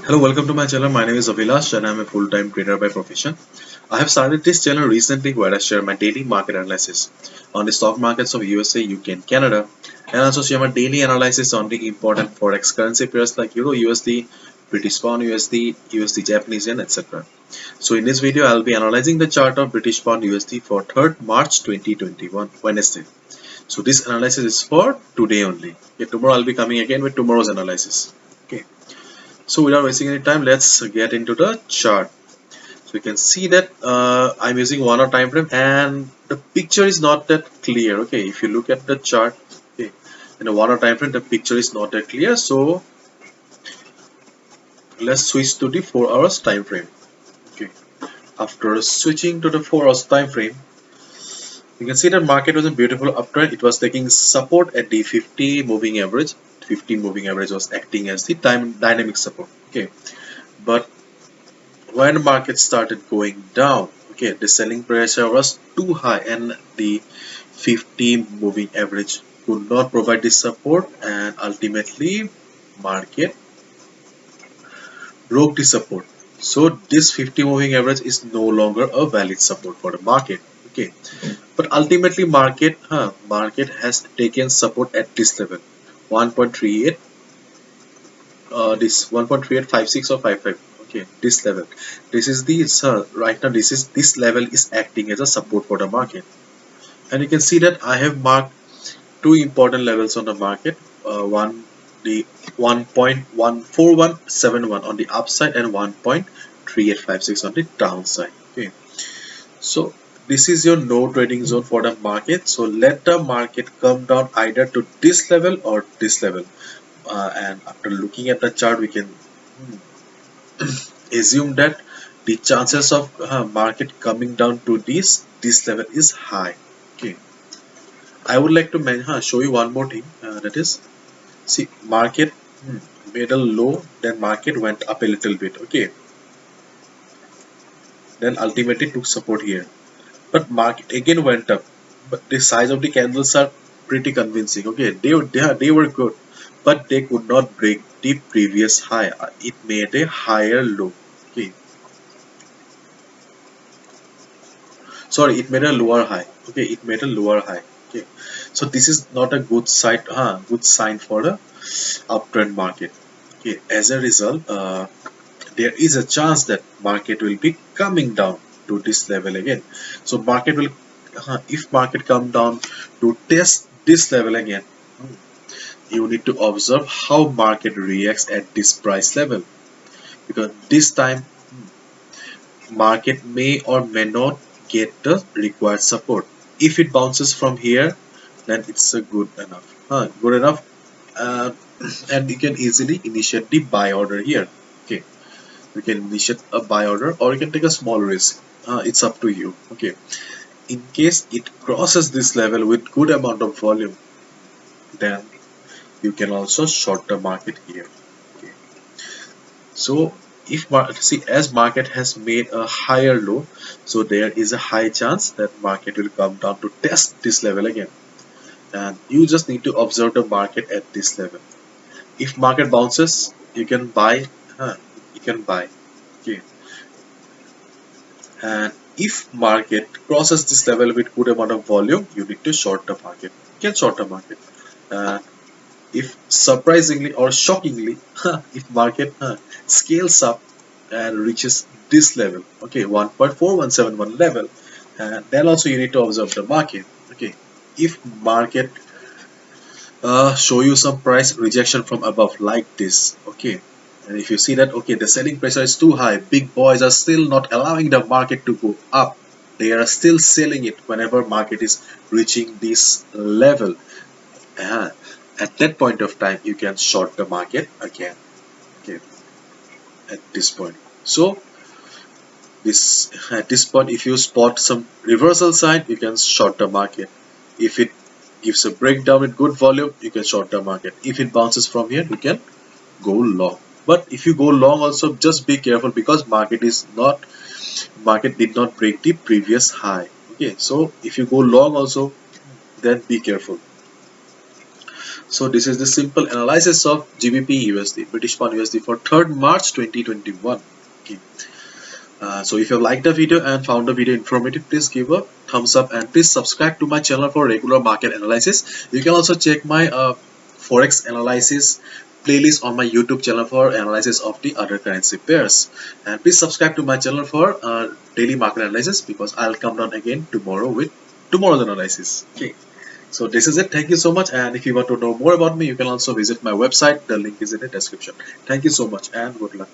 Hello, welcome to my channel. My name is Abhilash and I'm a full-time trader by profession. I have started this channel recently where I share my daily market analysis on the stock markets of USA, UK and Canada, and also share my daily analysis on the important forex currency pairs like Euro USD, British Pound USD, USD Japanese Yen, etc. So in this video I'll be analyzing the chart of British Pound USD for 3rd March 2021 Wednesday. So this analysis is for today only. Okay, tomorrow I'll be coming again with tomorrow's analysis. Okay. So without wasting any time, let's get into the chart. So you can see that I'm using 1 hour time frame and the picture is not that clear. Okay, if you look at the chart, okay, in a 1 hour time frame, the picture is not that clear. So let's switch to the 4 hours time frame. Okay, after switching to the 4 hours time frame, you can see that market was a beautiful uptrend. It was taking support at the 50 moving average. 50 moving average was acting as the time dynamic support. Okay, but when the market started going down, okay, the selling pressure was too high and the 50 moving average could not provide the support, and ultimately market broke the support. So this 50 moving average is no longer a valid support for the market. Okay, but ultimately market has taken support at this level 1.38, this 1.3856 or 55. Okay, this level, this is the right now this level is acting as a support for the market, and you can see that I have marked two important levels on the market. One, the 1.14171 on the upside and 1.3856 on the downside. Okay, so this is your no trading zone for the market. So let the market come down either to this level or this level, and after looking at the chart we can assume that the chances of market coming down to this level is high. Okay, I would like to show you one more thing, that is, see, market made a low, then market went up a little bit. Okay, then ultimately took support here, but market again went up, but the size of the candles are pretty convincing. Okay, they were good, but they could not break the previous high. It made a higher low. Okay, sorry, it made a lower high. Okay, it made a lower high. Okay, so this is not a good sign for the uptrend market. Okay, as a result, there is a chance that market will be coming down to this level again. So market will, if market come down to test this level again, you need to observe how market reacts at this price level, because this time market may or may not get the required support. If it bounces from here, then it's a good enough, uh, and you can easily initiate the buy order here. Okay, you can initiate a buy order or you can take a small risk. It's up to you. Okay, in case it crosses this level with good amount of volume, then you can also short the market here. Okay, so if see, as market has made a higher low, so there is a high chance that market will come down to test this level again, and you just need to observe the market at this level. If market bounces, you can buy. You can buy. Okay, and if market crosses this level with good amount of volume, you need to short the market. You can short the market. uh, if surprisingly or shockingly if market scales up and reaches this level, okay, 1.4171 level, and then also you need to observe the market. Okay, if market show you some price rejection from above like this, okay, and if you see that, okay, the selling pressure is too high, big boys are still not allowing the market to go up, they are still selling it whenever market is reaching this level, uh, at that point of time you can short the market again. Okay, at this point, so this at this point if you spot some reversal sign, you can short the market. If it gives a breakdown with good volume, you can short the market. If it bounces from here, you can go long. But if you go long also, just be careful, because market did not break the previous high. Okay, so if you go long also, then be careful. So this is the simple analysis of GBP USD, British Pound USD for 3rd March 2021. Okay. So if you have liked the video and found the video informative, please give a thumbs up and please subscribe to my channel for regular market analysis. You can also check my forex analysis playlist on my YouTube channel for analysis of the other currency pairs. And please subscribe to my channel for daily market analysis, because I'll come down again tomorrow with tomorrow's analysis. Okay. So this is it. Thank you so much. And if you want to know more about me, you can also visit my website. The link is in the description. Thank you so much and good luck.